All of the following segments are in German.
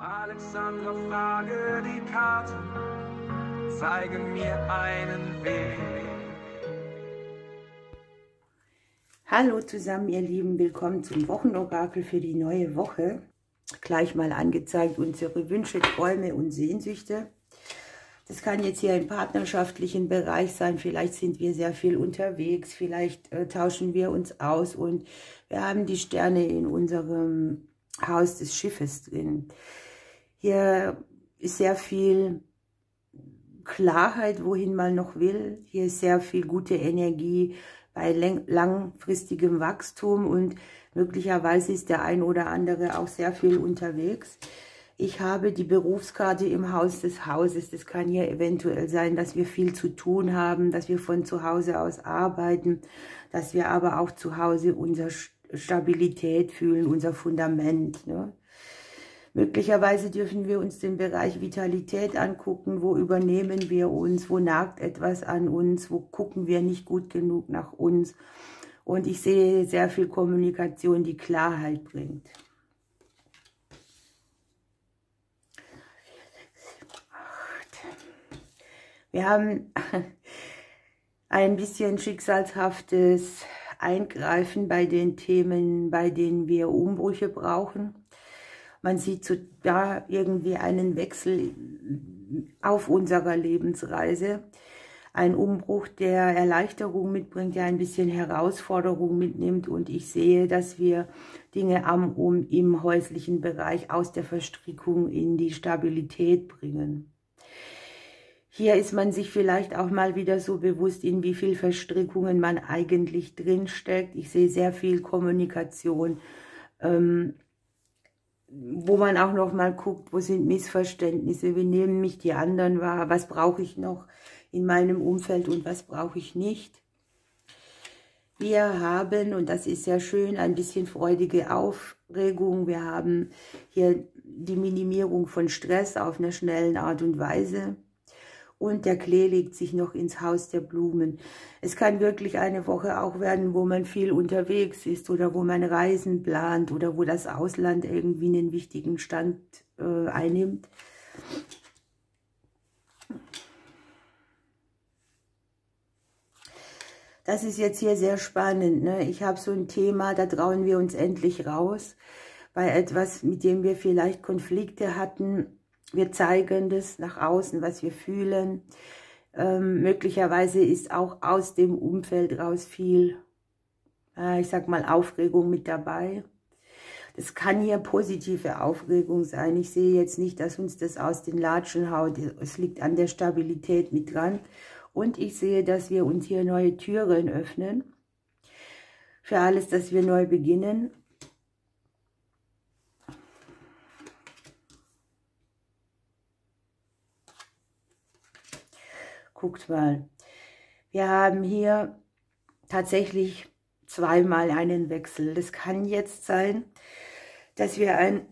Alexandra, frage die Karten, zeigen mir einen Weg. Hallo zusammen, ihr Lieben, willkommen zum Wochenorakel für die neue Woche. Gleich mal angezeigt unsere Wünsche, Träume und Sehnsüchte. Das kann jetzt hier im partnerschaftlichen Bereich sein, vielleicht sind wir sehr viel unterwegs, vielleicht tauschen wir uns aus und wir haben die Sterne in unserem Haus des Schiffes drin. Hier ist sehr viel Klarheit, wohin man noch will. Hier ist sehr viel gute Energie bei langfristigem Wachstum und möglicherweise ist der ein oder andere auch sehr viel unterwegs. Ich habe die Berufskarte im Haus des Hauses. Das kann hier eventuell sein, dass wir viel zu tun haben, dass wir von zu Hause aus arbeiten, dass wir aber auch zu Hause unsere Stabilität fühlen, unser Fundament, ne? Möglicherweise dürfen wir uns den Bereich Vitalität angucken, wo übernehmen wir uns, wo nagt etwas an uns, wo gucken wir nicht gut genug nach uns. Und ich sehe sehr viel Kommunikation, die Klarheit bringt. Wir haben ein bisschen schicksalshaftes Eingreifen bei den Themen, bei denen wir Umbrüche brauchen. Man sieht da irgendwie einen Wechsel auf unserer Lebensreise. Ein Umbruch, der Erleichterung mitbringt, der ein bisschen Herausforderung mitnimmt. Und ich sehe, dass wir Dinge im häuslichen Bereich aus der Verstrickung in die Stabilität bringen. Hier ist man sich vielleicht auch mal wieder so bewusst, in wie viel Verstrickungen man eigentlich drinsteckt. Ich sehe sehr viel Kommunikation, wo man auch noch mal guckt, wo sind Missverständnisse, wie nehmen mich die anderen wahr, was brauche ich noch in meinem Umfeld und was brauche ich nicht. Wir haben, und das ist sehr schön, ein bisschen freudige Aufregung. Wir haben hier die Minimierung von Stress auf einer schnellen Art und Weise. Und der Klee legt sich noch ins Haus der Blumen. Es kann wirklich eine Woche auch werden, wo man viel unterwegs ist oder wo man Reisen plant oder wo das Ausland irgendwie einen wichtigen Stand einnimmt. Das ist jetzt hier sehr spannend, ne? Ich habe so ein Thema, da trauen wir uns endlich raus. Bei etwas, mit dem wir vielleicht Konflikte hatten. Wir zeigen das nach außen, was wir fühlen. Möglicherweise ist auch aus dem Umfeld raus viel, ich sag mal, Aufregung mit dabei. Das kann hier positive Aufregung sein. Ich sehe jetzt nicht, dass uns das aus den Latschen haut. Es liegt an der Stabilität mit dran. Und ich sehe, dass wir uns hier neue Türen öffnen. Für alles, dass wir neu beginnen. Guckt mal, wir haben hier tatsächlich zweimal einen Wechsel. Das kann jetzt sein, dass wir ein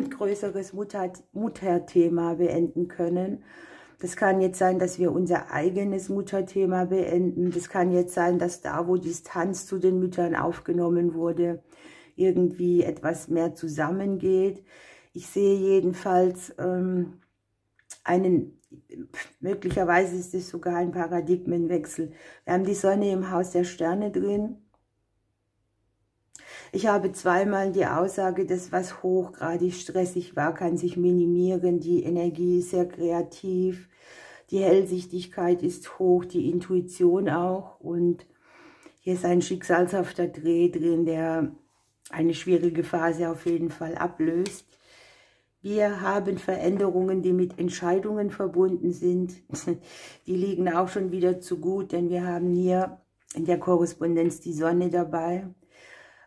größeres Mutterthema beenden können. Das kann jetzt sein, dass wir unser eigenes Mutterthema beenden. Das kann jetzt sein, dass da, wo Distanz zu den Müttern aufgenommen wurde, irgendwie etwas mehr zusammengeht. Ich sehe jedenfalls möglicherweise ist es sogar ein Paradigmenwechsel. Wir haben die Sonne im Haus der Sterne drin. Ich habe zweimal die Aussage, dass was hochgradig stressig war, kann sich minimieren. Die Energie ist sehr kreativ, die Hellsichtigkeit ist hoch, die Intuition auch. Und hier ist ein schicksalshafter Dreh drin, der eine schwierige Phase auf jeden Fall ablöst. Wir haben Veränderungen, die mit Entscheidungen verbunden sind. Die liegen auch schon wieder zu gut, denn wir haben hier in der Korrespondenz die Sonne dabei.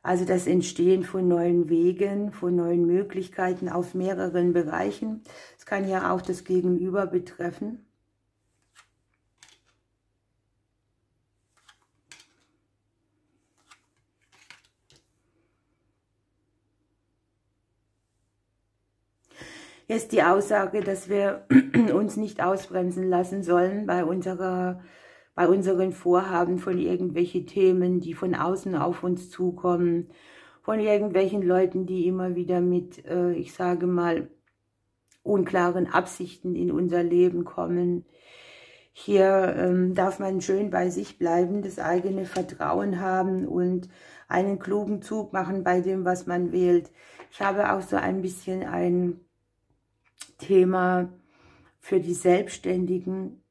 Also das Entstehen von neuen Wegen, von neuen Möglichkeiten auf mehreren Bereichen. Es kann ja auch das Gegenüber betreffen. Jetzt die Aussage, dass wir uns nicht ausbremsen lassen sollen bei unseren Vorhaben von irgendwelchen Themen, die von außen auf uns zukommen, von irgendwelchen Leuten, die immer wieder mit, ich sage mal, unklaren Absichten in unser Leben kommen. Hier darf man schön bei sich bleiben, das eigene Vertrauen haben und einen klugen Zug machen bei dem, was man wählt. Ich habe auch so ein bisschen ein Thema für die Selbstständigen.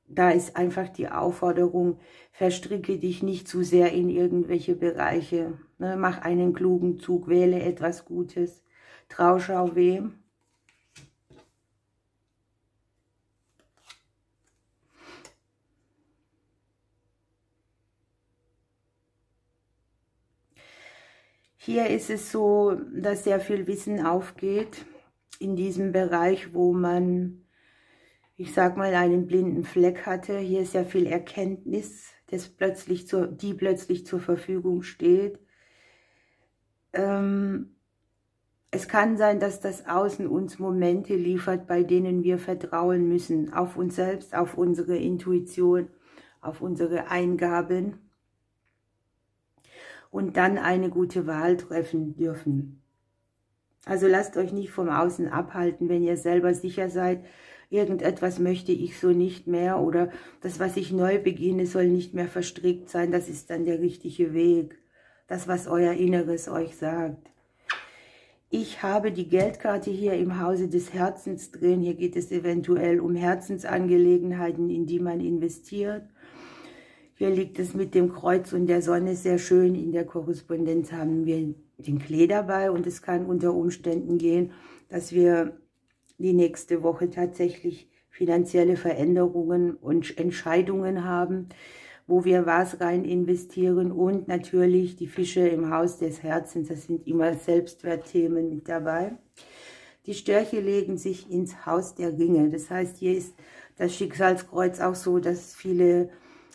Da ist einfach die Aufforderung, verstricke dich nicht zu sehr in irgendwelche Bereiche. Ne? Mach einen klugen Zug, wähle etwas Gutes. Trauschau wem? Hier ist es so, dass sehr viel Wissen aufgeht in diesem Bereich, wo man, ich sag mal, einen blinden Fleck hatte. Hier ist sehr viel Erkenntnis, die plötzlich zur Verfügung steht. Es kann sein, dass das Außen uns Momente liefert, bei denen wir vertrauen müssen, auf uns selbst, auf unsere Intuition, auf unsere Eingaben und dann eine gute Wahl treffen dürfen. Also lasst euch nicht vom Außen abhalten, wenn ihr selber sicher seid, irgendetwas möchte ich so nicht mehr oder das, was ich neu beginne, soll nicht mehr verstrickt sein. Das ist dann der richtige Weg. Das, was euer Inneres euch sagt. Ich habe die Geldkarte hier im Hause des Herzens drin. Hier geht es eventuell um Herzensangelegenheiten, in die man investiert. Hier liegt es mit dem Kreuz und der Sonne sehr schön. In der Korrespondenz haben wir den Klee dabei und es kann unter Umständen gehen, dass wir die nächste Woche tatsächlich finanzielle Veränderungen und Entscheidungen haben, wo wir was rein investieren und natürlich die Fische im Haus des Herzens, das sind immer Selbstwertthemen mit dabei. Die Störche legen sich ins Haus der Ringe, das heißt, hier ist das Schicksalskreuz auch so, dass viele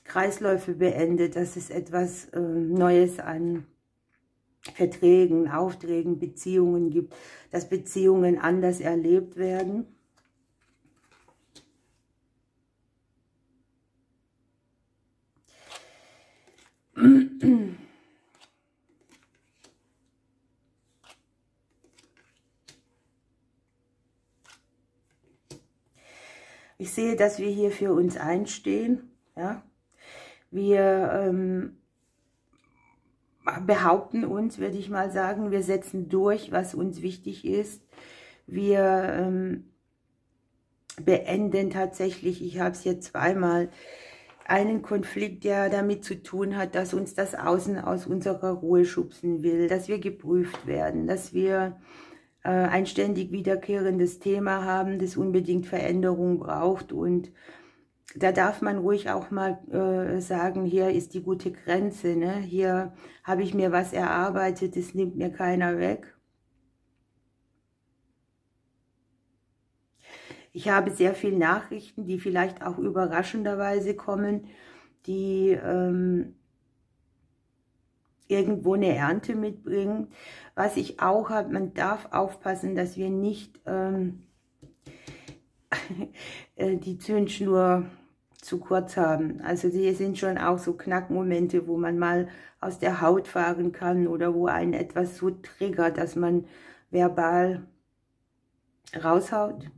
Kreisläufe beendet, dass es etwas Neues an Verträgen, Aufträgen, Beziehungen gibt, dass Beziehungen anders erlebt werden. Ich sehe, dass wir hier für uns einstehen. Ja? Wir behaupten uns, würde ich mal sagen, wir setzen durch, was uns wichtig ist. Wir beenden tatsächlich, ich habe es jetzt zweimal, einen Konflikt, der damit zu tun hat, dass uns das Außen aus unserer Ruhe schubsen will, dass wir geprüft werden, dass wir ein ständig wiederkehrendes Thema haben, das unbedingt Veränderung braucht. Und da darf man ruhig auch mal sagen, hier ist die gute Grenze, ne? Hier habe ich mir was erarbeitet, das nimmt mir keiner weg. Ich habe sehr viele Nachrichten, die vielleicht auch überraschenderweise kommen, die irgendwo eine Ernte mitbringen. Was ich auch habe, man darf aufpassen, dass wir nicht die Zündschnur zu kurz haben. Also hier sind schon auch so Knackmomente, wo man mal aus der Haut fahren kann oder wo einen etwas so triggert, dass man verbal raushaut.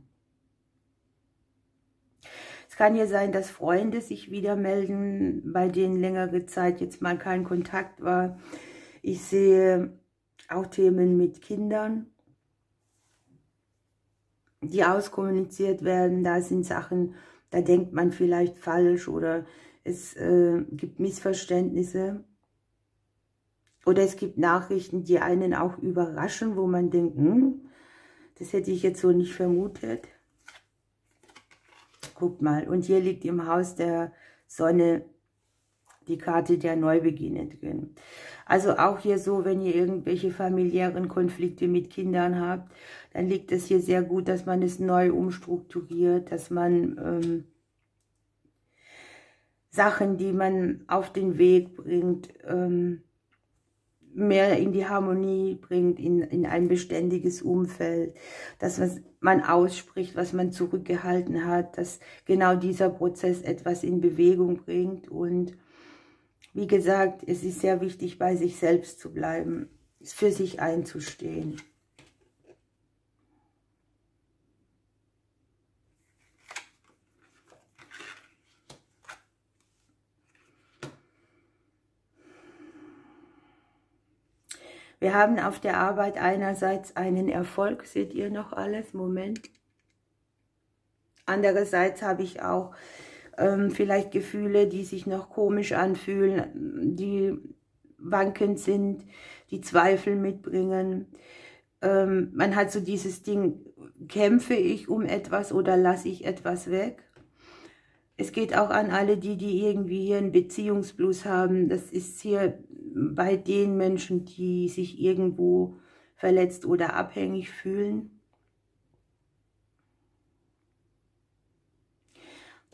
Es kann ja sein, dass Freunde sich wieder melden, bei denen längere Zeit jetzt mal kein Kontakt war. Ich sehe auch Themen mit Kindern, die auskommuniziert werden. Da sind Sachen, da denkt man vielleicht falsch oder es gibt Missverständnisse. Oder es gibt Nachrichten, die einen auch überraschen, wo man denkt, das hätte ich jetzt so nicht vermutet. Guckt mal, und hier liegt im Haus der Sonne die Karte der Neubeginne drin. Also auch hier so, wenn ihr irgendwelche familiären Konflikte mit Kindern habt, dann liegt es hier sehr gut, dass man es neu umstrukturiert, dass man Sachen, die man auf den Weg bringt, mehr in die Harmonie bringt, in ein beständiges Umfeld, dass man ausspricht, was man zurückgehalten hat, dass genau dieser Prozess etwas in Bewegung bringt. Und wie gesagt, es ist sehr wichtig, bei sich selbst zu bleiben, für sich einzustehen. Wir haben auf der Arbeit einerseits einen Erfolg, seht ihr noch alles? Moment. Andererseits habe ich auch vielleicht Gefühle, die sich noch komisch anfühlen, die wankend sind, die Zweifel mitbringen. Man hat so dieses Ding, kämpfe ich um etwas oder lasse ich etwas weg? Es geht auch an alle die, die irgendwie hier einen Beziehungsblues haben. Das ist hier bei den Menschen, die sich irgendwo verletzt oder abhängig fühlen.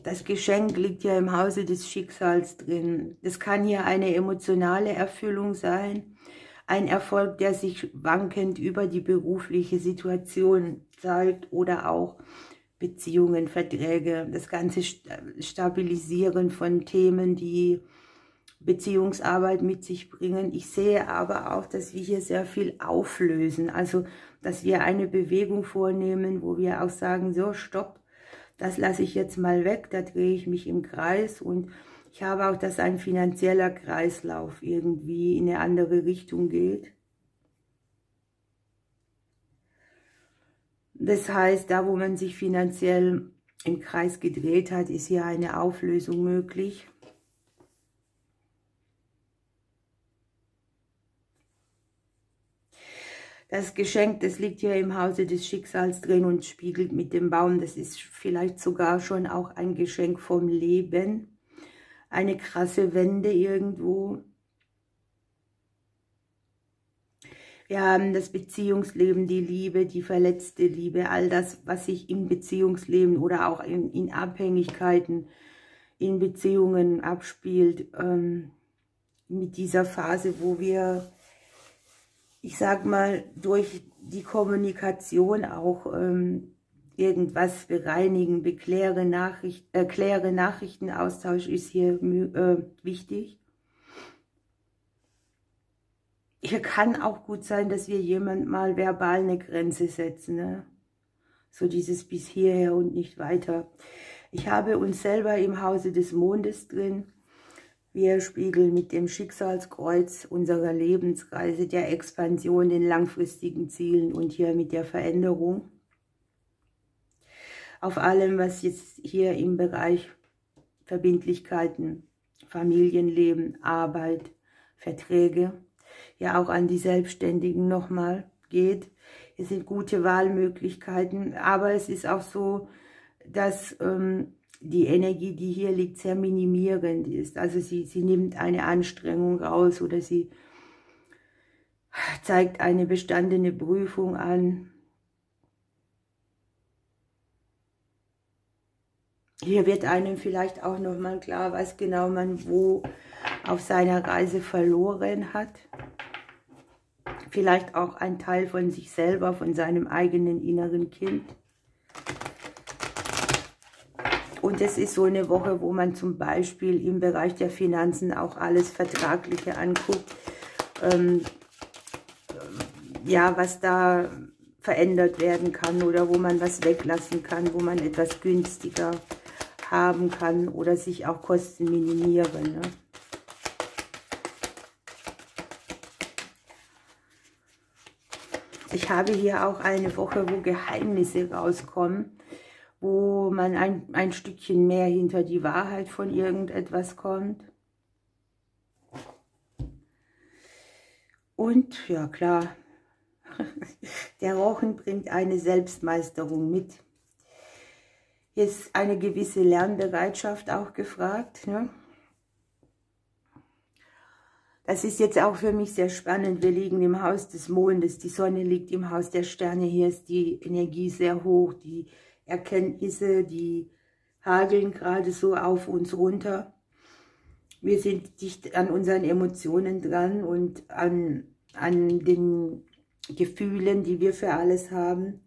Das Geschenk liegt ja im Hause des Schicksals drin. Das kann hier eine emotionale Erfüllung sein, ein Erfolg, der sich wankend über die berufliche Situation zeigt oder auch Beziehungen, Verträge, das ganze Stabilisieren von Themen, die Beziehungsarbeit mit sich bringen. Ich sehe aber auch, dass wir hier sehr viel auflösen, also dass wir eine Bewegung vornehmen, wo wir auch sagen, so stopp, das lasse ich jetzt mal weg, da drehe ich mich im Kreis und ich habe auch, dass ein finanzieller Kreislauf irgendwie in eine andere Richtung geht. Das heißt, da wo man sich finanziell im Kreis gedreht hat, ist hier eine Auflösung möglich. Das Geschenk, das liegt hier im Hause des Schicksals drin und spiegelt mit dem Baum. Das ist vielleicht sogar schon auch ein Geschenk vom Leben. Eine krasse Wende irgendwo. Wir haben das Beziehungsleben, die Liebe, die verletzte Liebe, all das, was sich im Beziehungsleben oder auch in Abhängigkeiten, in Beziehungen abspielt, mit dieser Phase, wo wir, ich sag mal, durch die Kommunikation auch irgendwas bereinigen, bekläre Nachrichtenaustausch ist hier wichtig. Hier kann auch gut sein, dass wir jemand mal verbal eine Grenze setzen, ne? So dieses bis hierher und nicht weiter. Ich habe uns selber im Hause des Mondes drin. Wir spiegeln mit dem Schicksalskreuz unserer Lebensreise, der Expansion, den langfristigen Zielen und hier mit der Veränderung. Auf allem, was jetzt hier im Bereich Verbindlichkeiten, Familienleben, Arbeit, Verträge, ja auch an die Selbstständigen nochmal geht. Es sind gute Wahlmöglichkeiten, aber es ist auch so, dass die Energie, die hier liegt, sehr minimierend ist. Also sie nimmt eine Anstrengung raus oder sie zeigt eine bestandene Prüfung an. Hier wird einem vielleicht auch nochmal klar, was genau man wo auf seiner Reise verloren hat. Vielleicht auch ein Teil von sich selber, von seinem eigenen inneren Kind. Und es ist so eine Woche, wo man zum Beispiel im Bereich der Finanzen auch alles Vertragliche anguckt. Ja, was da verändert werden kann oder wo man was weglassen kann, wo man etwas günstiger haben kann oder sich auch Kosten minimieren. Ne? Ich habe hier auch eine Woche, wo Geheimnisse rauskommen, wo man ein Stückchen mehr hinter die Wahrheit von irgendetwas kommt. Und, ja klar, der Rochen bringt eine Selbstmeisterung mit. Hier ist eine gewisse Lernbereitschaft auch gefragt. Ne? Das ist jetzt auch für mich sehr spannend. Wir liegen im Haus des Mondes, die Sonne liegt im Haus der Sterne. Hier ist die Energie sehr hoch, die Erkenntnisse, die hageln gerade so auf uns runter. Wir sind dicht an unseren Emotionen dran und an den Gefühlen, die wir für alles haben.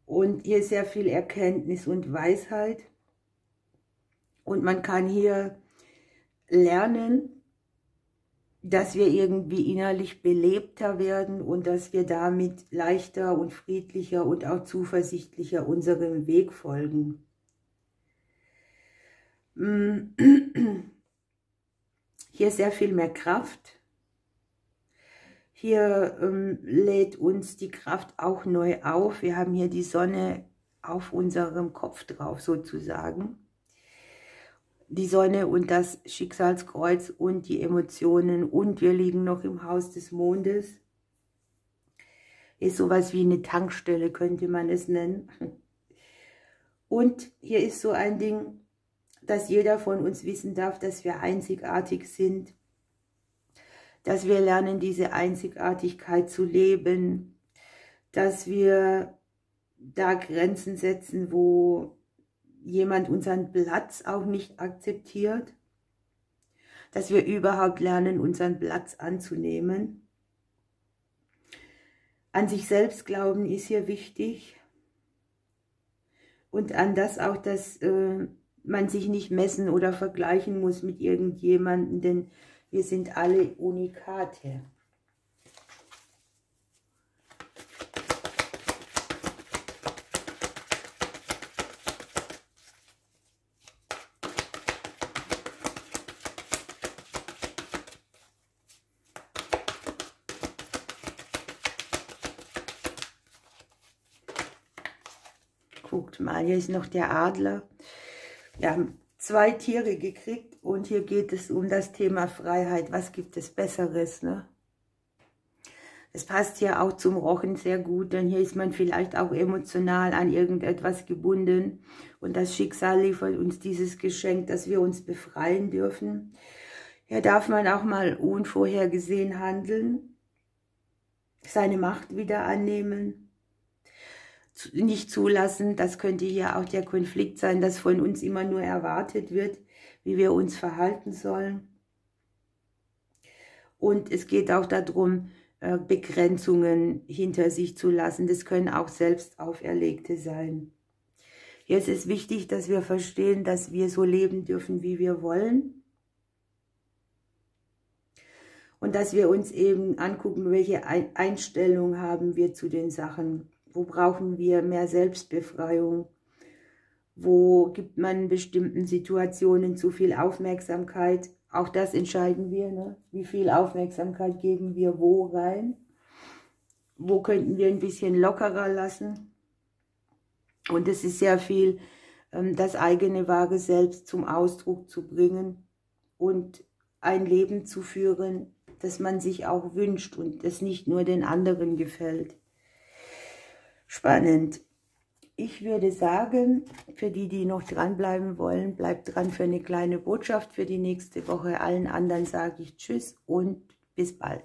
Und hier ist sehr viel Erkenntnis und Weisheit. Und man kann hier lernen, dass wir irgendwie innerlich belebter werden und dass wir damit leichter und friedlicher und auch zuversichtlicher unserem Weg folgen. Hier ist sehr viel mehr Kraft. Hier lädt uns die Kraft auch neu auf. Wir haben hier die Sonne auf unserem Kopf drauf sozusagen. Die Sonne und das Schicksalskreuz und die Emotionen, und wir liegen noch im Haus des Mondes. Ist sowas wie eine Tankstelle, könnte man es nennen. Und hier ist so ein Ding, dass jeder von uns wissen darf, dass wir einzigartig sind, dass wir lernen, diese Einzigartigkeit zu leben, dass wir da Grenzen setzen, wo jemand unseren Platz auch nicht akzeptiert, dass wir überhaupt lernen, unseren Platz anzunehmen. An sich selbst glauben ist hier wichtig und an das auch, dass man sich nicht messen oder vergleichen muss mit irgendjemandem, denn wir sind alle Unikate. Guckt mal, hier ist noch der Adler. Wir haben 2 Tiere gekriegt und hier geht es um das Thema Freiheit. Was gibt es Besseres, ne? Es passt hier auch zum Rochen sehr gut, denn hier ist man vielleicht auch emotional an irgendetwas gebunden. Und das Schicksal liefert uns dieses Geschenk, dass wir uns befreien dürfen. Hier darf man auch mal unvorhergesehen handeln, seine Macht wieder annehmen. Nicht zulassen, das könnte hier auch der Konflikt sein, dass von uns immer nur erwartet wird, wie wir uns verhalten sollen. Und es geht auch darum, Begrenzungen hinter sich zu lassen. Das können auch selbst auferlegte sein. Jetzt ist wichtig, dass wir verstehen, dass wir so leben dürfen, wie wir wollen. Und dass wir uns eben angucken, welche Einstellung haben wir zu den Sachen. Wo brauchen wir mehr Selbstbefreiung? Wo gibt man bestimmten Situationen zu viel Aufmerksamkeit? Auch das entscheiden wir, ne? Wie viel Aufmerksamkeit geben wir wo rein? Wo könnten wir ein bisschen lockerer lassen? Und es ist sehr viel, das eigene wahre Selbst zum Ausdruck zu bringen und ein Leben zu führen, das man sich auch wünscht und das nicht nur den anderen gefällt. Spannend. Ich würde sagen, für die, die noch dranbleiben wollen, bleibt dran für eine kleine Botschaft für die nächste Woche. Allen anderen sage ich Tschüss und bis bald.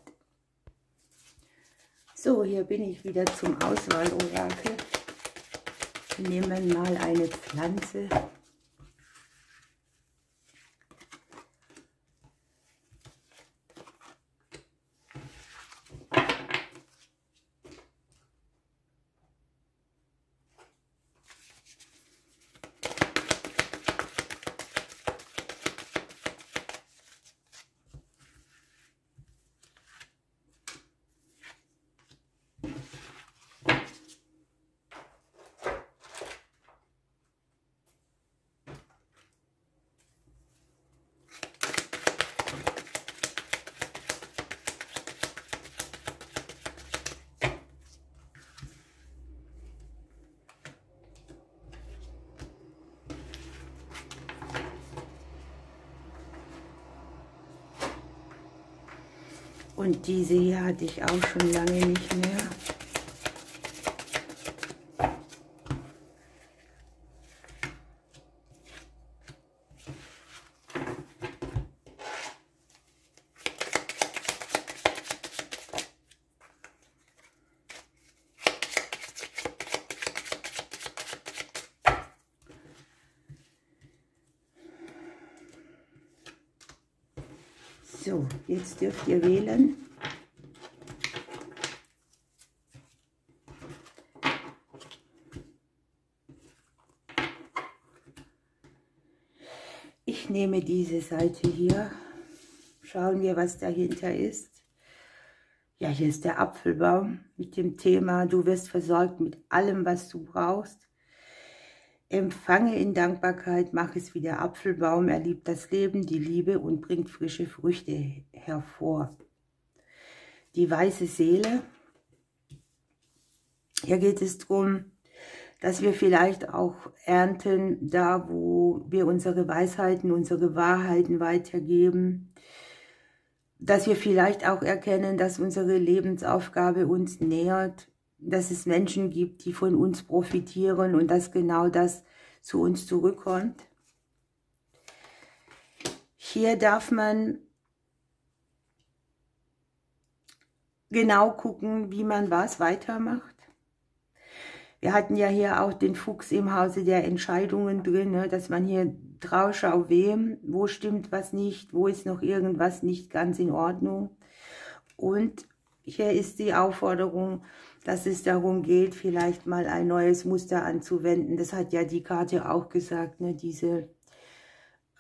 So, hier bin ich wieder zum Auswahlorakel. Wir nehmen mal eine Pflanze. Und diese hier hatte ich auch schon lange nicht mehr. So, jetzt dürft ihr wählen. Ich nehme diese Seite hier. Schauen wir, was dahinter ist. Ja, hier ist der Apfelbaum mit dem Thema: Du wirst versorgt mit allem, was du brauchst. Empfange in Dankbarkeit, mach es wie der Apfelbaum, er liebt das Leben, die Liebe und bringt frische Früchte hervor. die weiße Seele. Hier geht es darum, dass wir vielleicht auch ernten, da wo wir unsere Weisheiten, unsere Wahrheiten weitergeben. Dass wir vielleicht auch erkennen, dass unsere Lebensaufgabe uns nähert, dass es Menschen gibt, die von uns profitieren und dass genau das zu uns zurückkommt. Hier darf man genau gucken, wie man was weitermacht. Wir hatten ja hier auch den Fuchs im Hause der Entscheidungen drin, ne, dass man hier drauf schaut, wo stimmt was nicht, wo ist noch irgendwas nicht ganz in Ordnung. Und hier ist die Aufforderung, dass es darum geht, vielleicht mal ein neues Muster anzuwenden. Das hat ja die Karte auch gesagt, ne, diese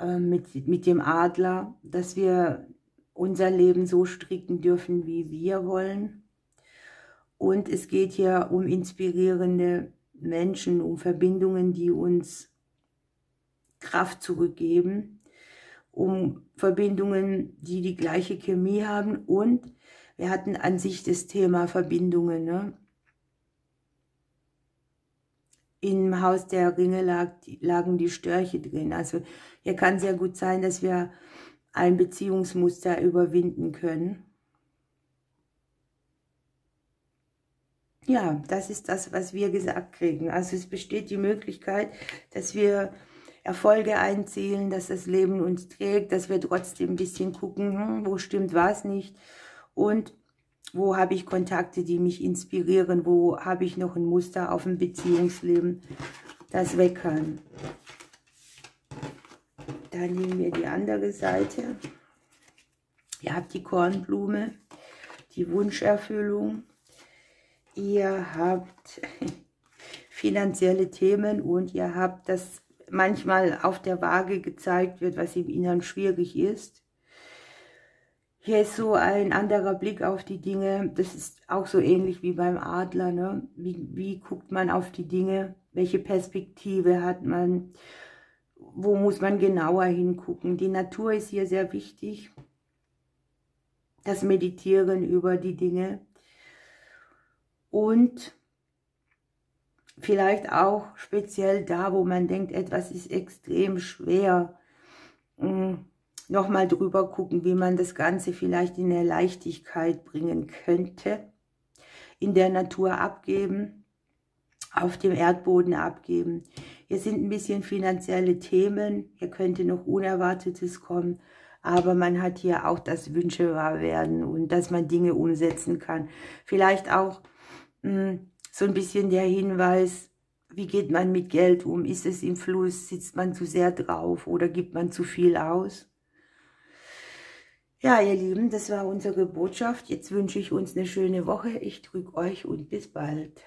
mit dem Adler, dass wir unser Leben so stricken dürfen, wie wir wollen. Und es geht hier um inspirierende Menschen, um Verbindungen, die uns Kraft zurückgeben, um Verbindungen, die die gleiche Chemie haben. Und wir hatten an sich das Thema Verbindungen, ne? Im Haus der Ringe lagen die Störche drin. Also hier kann sehr gut sein, dass wir ein Beziehungsmuster überwinden können. Ja, das ist das, was wir gesagt kriegen. Also es besteht die Möglichkeit, dass wir Erfolge einzielen, dass das Leben uns trägt, dass wir trotzdem ein bisschen gucken, wo stimmt was nicht und wo habe ich Kontakte, die mich inspirieren, wo habe ich noch ein Muster auf dem Beziehungsleben, das weg kann. Dann nehmen wir die andere Seite. Ihr habt die Kornblume, die Wunscherfüllung. Ihr habt finanzielle Themen und ihr habt, dass manchmal auf der Waage gezeigt wird, was im Inneren schwierig ist. Hier ist so ein anderer Blick auf die Dinge. Das ist auch so ähnlich wie beim Adler, ne? Wie guckt man auf die Dinge? Welche Perspektive hat man? Wo muss man genauer hingucken? Die Natur ist hier sehr wichtig. Das Meditieren über die Dinge. Und vielleicht auch speziell da, wo man denkt, etwas ist extrem schwer, nochmal drüber gucken, wie man das Ganze vielleicht in eine Leichtigkeit bringen könnte. In der Natur abgeben, auf dem Erdboden abgeben. Hier sind ein bisschen finanzielle Themen, hier könnte noch Unerwartetes kommen, aber man hat hier auch das Wünsche wahr werden und dass man Dinge umsetzen kann. Vielleicht auch so ein bisschen der Hinweis, wie geht man mit Geld um? Ist es im Fluss? Sitzt man zu sehr drauf oder gibt man zu viel aus? Ja, ihr Lieben, das war unsere Botschaft. Jetzt wünsche ich uns eine schöne Woche. Ich drücke euch und bis bald.